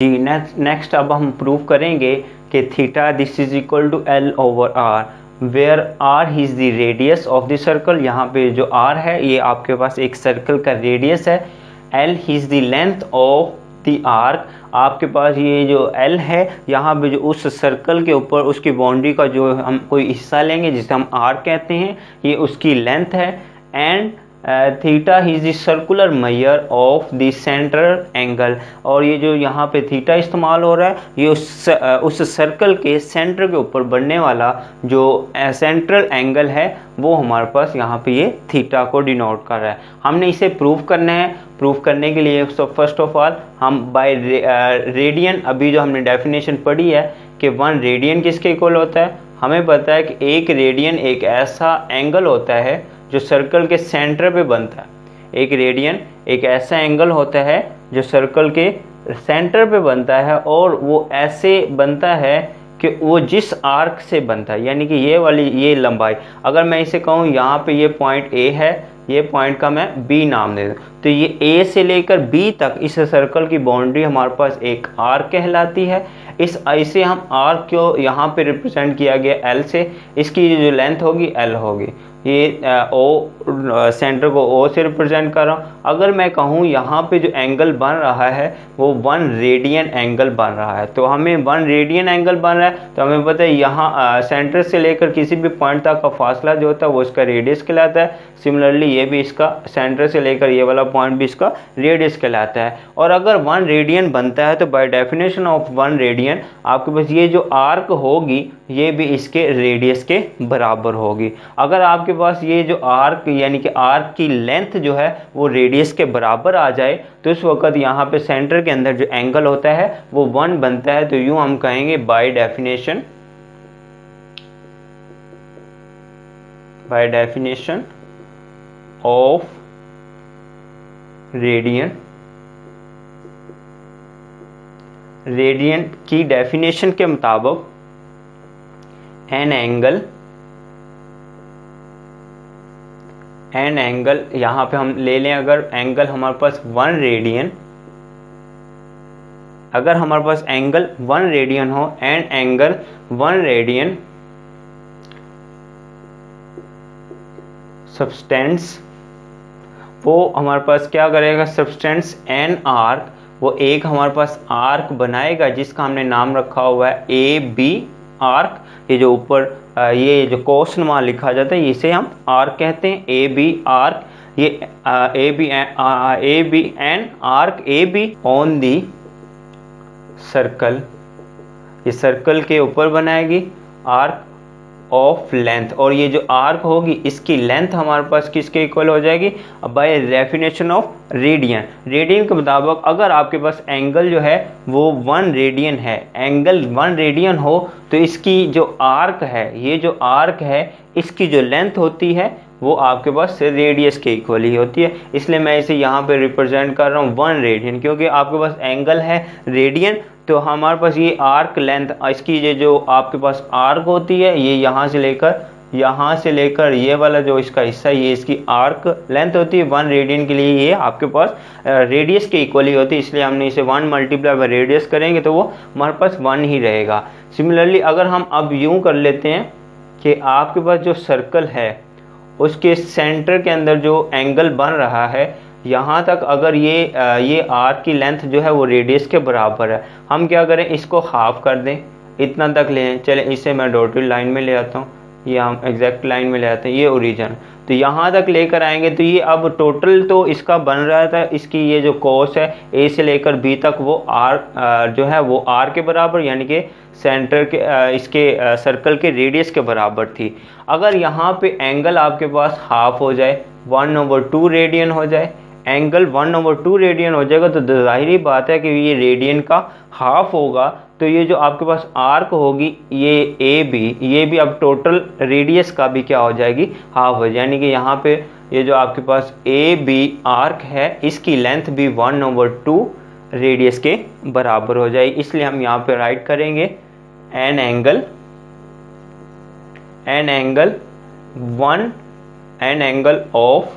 जी next अब हम prove करेंगे कि theta this is equal to L over R, where R is the radius of the circle. यहाँ पे जो आर है ये आपके पास एक सर्कल का रेडियस है, L is the length of the arc. आपके पास ये जो एल है यहाँ पे जो उस सर्कल के ऊपर उसकी बाउंड्री का जो हम कोई हिस्सा लेंगे जिसे हम आर कहते हैं, ये उसकी लेंथ है। And theta is the circular measure of the central angle, और ये जो यहाँ पे थीटा इस्तेमाल हो रहा है ये उस सर्कल के सेंटर के ऊपर बनने वाला जो सेंट्रल एंगल है वो हमारे पास यहाँ पे ये थीटा को डिनोट कर रहा है। हमने इसे प्रूव करना है। प्रूव करने के लिए फर्स्ट ऑफ ऑल हम बाय रेडियन, अभी जो हमने डेफिनेशन पढ़ी है कि 1 रेडियन किसके इक्वल होता है, हमें पता है कि 1 रेडियन एक ऐसा एंगल होता है जो सर्कल के सेंटर पे बनता है। 1 रेडियन एक ऐसा एंगल होता है जो सर्कल के सेंटर पे बनता है, और वो ऐसे बनता है कि वो जिस आर्क से बनता है, यानी कि ये लंबाई, अगर मैं इसे कहूँ यहाँ पे ये पॉइंट ए है, ये पॉइंट का मैं बी नाम दे दूँ, तो ये ए से लेकर बी तक इस सर्कल की बाउंड्री हमारे पास एक आर्क कहलाती है। इसे हम आर्क को यहाँ पे रिप्रेजेंट किया गया एल से, इसकी जो लेंथ होगी एल होगी। ये ओ सेंटर को ओ से रिप्रेजेंट कर रहा हूँ। अगर मैं कहूँ यहाँ पे जो एंगल बन रहा है वो 1 रेडियन एंगल बन रहा है, तो हमें 1 रेडियन एंगल बन रहा है, तो हमें पता है यहाँ सेंटर से लेकर किसी भी पॉइंट तक का फासला जो होता है वो इसका रेडियस कहलाता है। सिमिलरली ये भी इसका सेंटर से लेकर ये वाला पॉइंट भी इसका रेडियस कहलाता है। और अगर 1 रेडियन बनता है तो बाय डेफिनेशन ऑफ 1 रेडियन आपके पास ये जो आर्क होगी ये भी इसके रेडियस के बराबर होगी। अगर आपके पास ये जो आर्क यानी कि आर्क की लेंथ जो है वो रेडियस के बराबर आ जाए तो इस वक्त यहाँ पे सेंटर के अंदर जो एंगल होता है वो 1 बनता है। तो यूं हम कहेंगे बाय डेफिनेशन ऑफ रेडियन की डेफिनेशन के मुताबिक एन एंगल यहाँ पे हम ले लें, अगर एंगल हमारे पास 1 रेडियन, अगर हमारे पास एंगल 1 रेडियन हो एंड एंगल 1 रेडियन सब्सटेंस, वो हमारे पास क्या करेगा, सब्सटेंस एन आर्क, वो एक हमारे पास आर्क बनाएगा जिसका हमने नाम रखा हुआ है ए बी आर्क। ये जो ऊपर ये जो कोसनुमा लिखा जाता है इसे हम आर्क कहते हैं, ए बी आर्क। ये A B an arc A B on the circle, ये सर्कल के ऊपर बनाएगी आर्क ऑफ लेंथ, और ये जो आर्क होगी इसकी लेंथ हमारे पास किसके इक्वल हो जाएगी, by definition of radian. Radian के मुताबिक अगर आपके पास एंगल जो है वो 1 रेडियन है, एंगल 1 रेडियन हो तो इसकी जो आर्क है, ये जो आर्क है इसकी जो लेंथ होती है वो आपके पास रेडियस के इक्वल ही होती है। इसलिए मैं इसे यहाँ पे रिप्रेजेंट कर रहा हूँ 1 रेडियन, क्योंकि आपके पास एंगल है रेडियन, तो हमारे पास ये आर्क लेंथ, इसकी ये जो आपके पास आर्क होती है ये यहाँ से लेकर ये वाला जो इसका हिस्सा ये इसकी आर्क लेंथ होती है 1 रेडियन के लिए, ये आपके पास रेडियस के इक्वल ही होती है। इसलिए हमने इसे 1 मल्टीप्लाई बाय रेडियस करेंगे तो वो हमारे पास 1 ही रहेगा। सिमिलरली अगर हम अब यूँ कर लेते हैं कि आपके पास जो सर्कल है उसके सेंटर के अंदर जो एंगल बन रहा है यहाँ तक, अगर ये आर्क की लेंथ जो है वो रेडियस के बराबर है, हम क्या करें, इसको हाफ कर दें, इतना तक लें। चलें इसे मैं डॉटेड लाइन में ले आता हूँ, ये हम एग्जैक्ट लाइन में ले आते हैं, ये ओरिजिन, तो यहाँ तक लेकर आएंगे तो ये अब टोटल तो इसका बन रहा था, इसकी ये जो कोस है ए से लेकर बी तक वो आर जो है वो आर के बराबर यानी कि सेंटर के इसके सर्कल के रेडियस के बराबर थी। अगर यहाँ पे एंगल आपके पास हाफ हो जाए, 1/2 रेडियन हो जाए, एंगल 1/2 रेडियन हो जाएगा तो ज़ाहिरी बात है कि ये रेडियन का हाफ होगा, तो ये जो आपके पास आर्क होगी ये भी अब टोटल रेडियस का भी क्या हो जाएगी, हाफ हो जाएगी। यानी कि यहाँ पे ये जो आपके पास ए बी आर्क है इसकी लेंथ भी 1/2 रेडियस के बराबर हो जाएगी। इसलिए हम यहाँ पे राइट करेंगे एन एंगल ऑफ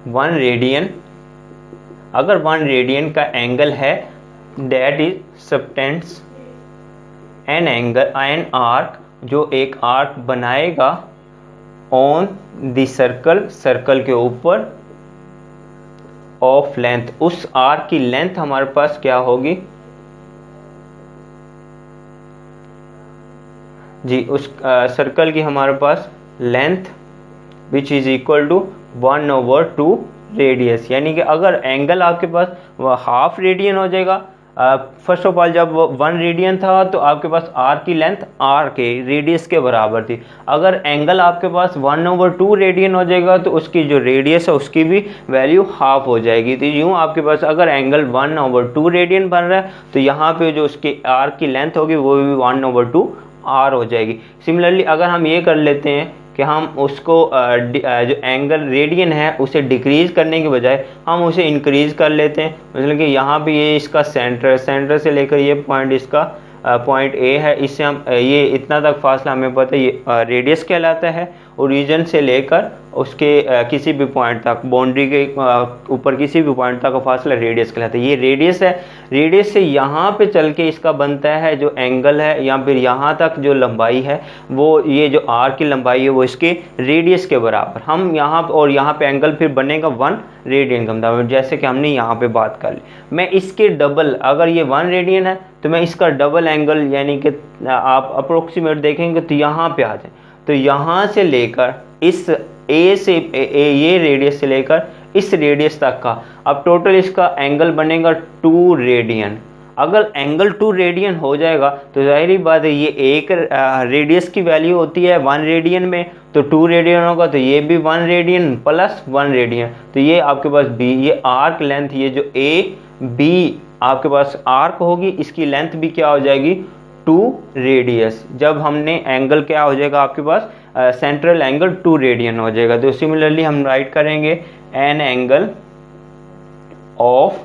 1 रेडियन, अगर 1 रेडियन का एंगल है that is subtends an angle an arc, जो एक आर्क बनाएगा ऑन द सर्कल, सर्कल के ऊपर, ऑफ लेंथ, उस आर्क की लेंथ हमारे पास क्या होगी जी, उस सर्कल की हमारे पास length which is equal to 1/2 radius. यानी कि अगर एंगल आपके पास हाफ रेडियन हो जाएगा, फर्स्ट ऑफ ऑल जब 1 रेडियन था तो आपके पास आर की लेंथ आर के रेडियस के बराबर थी। अगर एंगल आपके पास 1/2 रेडियन हो जाएगा तो उसकी जो रेडियस है उसकी भी वैल्यू हाफ हो जाएगी। तो यूँ आपके पास अगर एंगल 1/2 रेडियन बन रहा है तो यहाँ पे जो उसकी आर की लेंथ होगी वो भी 1/2 आर हो जाएगी। सिमिलरली अगर हम ये कर लेते हैं कि हम उसको जो एंगल रेडियन है उसे डिक्रीज़ करने के बजाय हम उसे इंक्रीज़ कर लेते हैं। मतलब कि यहाँ पे ये इसका सेंटर से लेकर ये पॉइंट इसका पॉइंट ए है, इससे हम ये इतना तक फासला हमें पता है ये रेडियस कहलाता है। ओरिजिन से लेकर उसके किसी भी पॉइंट तक, बाउंड्री के ऊपर किसी भी पॉइंट तक का फासला रेडियस कहलाता है। ये रेडियस है, रेडियस से यहाँ पे चल के इसका बनता है जो एंगल है, या फिर यहाँ तक जो लंबाई है वो, ये जो आर की लंबाई है वो इसके रेडियस के बराबर। हम यहाँ और यहाँ पे एंगल फिर बनेगा 1 रेडियन का मतलब, जैसे कि हमने यहाँ पे बात कर ली। मैं इसके डबल, अगर ये 1 रेडियन है तो मैं इसका डबल एंगल, यानी कि आप अप्रोक्सीमेट देखेंगे तो यहाँ पे आ जाए, तो यहाँ से लेकर इस ए से ये रेडियस से लेकर इस रेडियस तक का अब टोटल इसका एंगल बनेगा 2 रेडियन। अगर एंगल 2 रेडियन हो जाएगा तो जाहिर बात है ये एक रेडियस की वैल्यू होती है 1 रेडियन में, तो 2 रेडियन होगा तो ये भी 1 रेडियन प्लस 1 रेडियन, तो ये आपके पास बी, ये आर्क लेंथ, ये जो ए बी आपके पास आर्क होगी इसकी लेंथ भी क्या हो जाएगी 2 रेडियस। जब हमने एंगल क्या हो जाएगा आपके पास सेंट्रल एंगल 2 रेडियन हो जाएगा। तो सिमिलरली हम राइट करेंगे एन एंगल ऑफ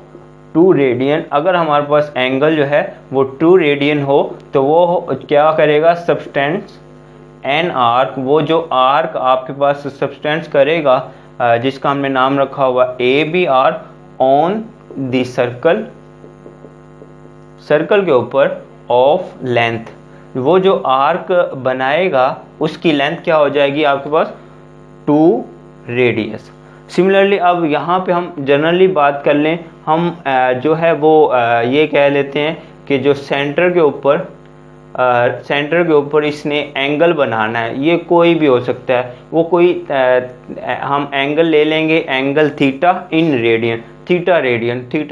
2 रेडियन। अगर हमारे पास एंगल जो है वो 2 रेडियन हो तो वो क्या करेगा, सब्सटेंस एन आर्क, वो जो आर्क आपके पास सब्सटेंस करेगा जिसका हमने नाम रखा हुआ A B R on the circle, circle के ऊपर ऑफ लेंथ, वो जो आर्क बनाएगा उसकी लेंथ क्या हो जाएगी आपके पास 2 रेडियस। सिमिलरली अब यहाँ पे हम जनरली बात कर लें, हम जो है वो ये कह लेते हैं कि जो सेंटर के ऊपर इसने एंगल बनाना है, ये कोई भी हो सकता है, वो कोई हम एंगल ले लेंगे, angle theta in radian, theta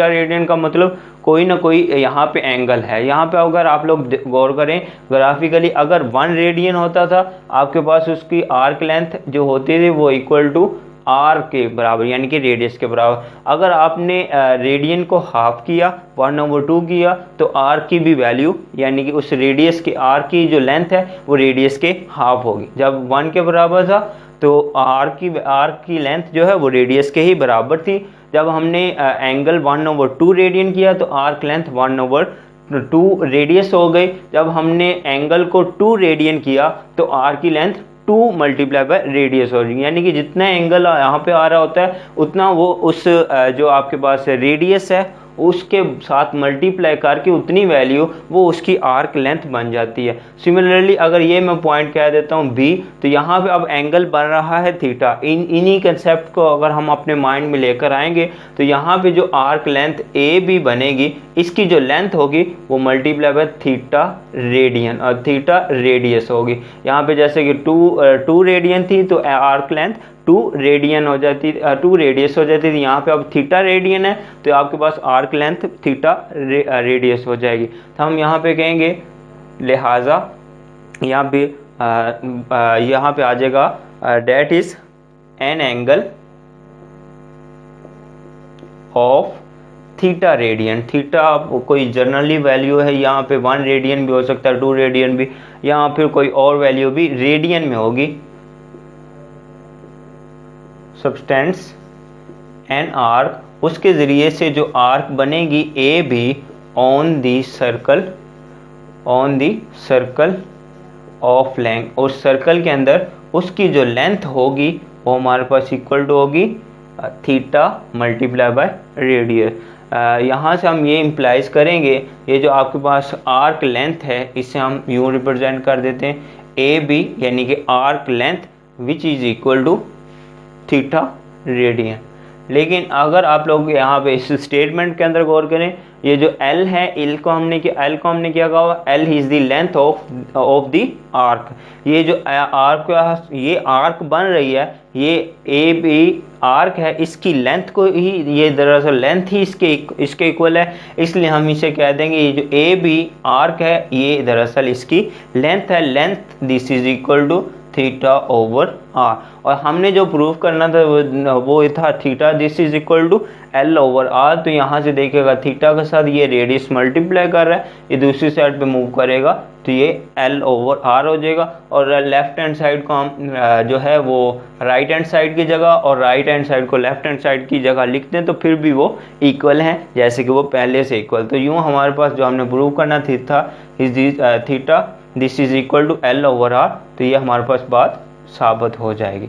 radian का मतलब कोई ना कोई यहाँ पे एंगल है। यहाँ पे अगर आप लोग गौर करें ग्राफिकली, अगर 1 रेडियन होता था आपके पास उसकी आर्क लेंथ जो होती थी वो इक्वल टू आर के बराबर, यानी कि रेडियस के बराबर। अगर आपने रेडियन को हाफ किया 1/2 किया तो आर की भी वैल्यू, यानी कि उस रेडियस की आर की जो लेंथ है वो रेडियस के हाफ होगी। जब 1 के बराबर था तो आर की लेंथ जो है वो रेडियस के ही बराबर थी। जब हमने एंगल 1/2 रेडियन किया तो आर्क लेंथ 1/2 रेडियस हो गई। जब हमने एंगल को 2 रेडियन किया तो आर की लेंथ 2 मल्टीप्लाई बाय रेडियस हो जाएगी, यानी कि जितना एंगल यहाँ पे आ रहा होता है उतना वो उस जो आपके पास रेडियस है उसके साथ मल्टीप्लाई करके उतनी वैल्यू वो उसकी आर्क लेंथ बन जाती है। सिमिलरली अगर ये मैं पॉइंट कह देता हूँ बी, तो यहाँ पे अब एंगल बन रहा है थीटा। इन्हीं कंसेप्ट को अगर हम अपने माइंड में लेकर आएंगे तो यहाँ पे जो आर्क लेंथ ए बी बनेगी इसकी जो लेंथ होगी वो मल्टीप्लाई बाय थीटा रेडियन और थीटा रेडियस होगी। यहाँ पे जैसे कि 2 रेडियन थी तो आर्क लेंथ 2 रेडियन हो जाती, 2 रेडियस हो जाती थी। यहाँ पे अब थीटा रेडियन है तो आपके पास आर्क लेंथ थीटा रेडियस हो जाएगी। तो हम यहाँ पे कहेंगे लिहाजा यहाँ पे आ जाएगा that is an angle of theta radian. Theta कोई जनरली वैल्यू है, यहाँ पे 1 रेडियन भी हो सकता है, 2 रेडियन भी, यहाँ फिर कोई और वैल्यू भी रेडियन में होगी। सब्सटेंस एन आर्क, उसके ज़रिए से जो आर्क बनेगी ए B on the circle of length, और सर्कल के अंदर उसकी जो लेंथ होगी वो हमारे पास इक्वल टू होगी थीटा मल्टीप्लाई बाय रेडियस। यहाँ से हम ये इम्प्लाइज करेंगे, ये जो आपके पास आर्क लेंथ है इसे हम यूँ रिप्रेजेंट कर देते हैं ए बी, यानी कि arc length which is equal to theta radian. लेकिन अगर आप लोग यहाँ पे इस स्टेटमेंट के अंदर गौर करें, ये जो L है L को हमने क्या कहा हुआ, L is the length of the arc. ये जो आर्क, ये आर्क बन रही है, ये ए बी आर्क है, इसकी लेंथ को ही, ये दरअसल लेंथ ही इसके इक्वल है, इसलिए हम इसे कह देंगे ये जो ए बी आर्क है ये दरअसल इसकी लेंथ है। Length this is equal to theta over R. और हमने जो प्रूव करना था वो था theta this is equal to L over R. तो यहाँ से देखिएगा थीटा के साथ ये रेडियस मल्टीप्लाई कर रहा है, ये दूसरी साइड पे मूव करेगा तो ये एल ओवर आर हो जाएगा। और लेफ्ट हैंड साइड को हम जो है वो राइट हैंड साइड की जगह और राइट हैंड साइड को लेफ्ट हैंड साइड की जगह लिखते हैं तो फिर भी वो इक्वल हैं, जैसे कि वो पहले से इक्वल। तो यूँ हमारे पास जो हमने प्रूव करना theta this is equal to L over R, तो ये हमारे पास बात साबित हो जाएगी।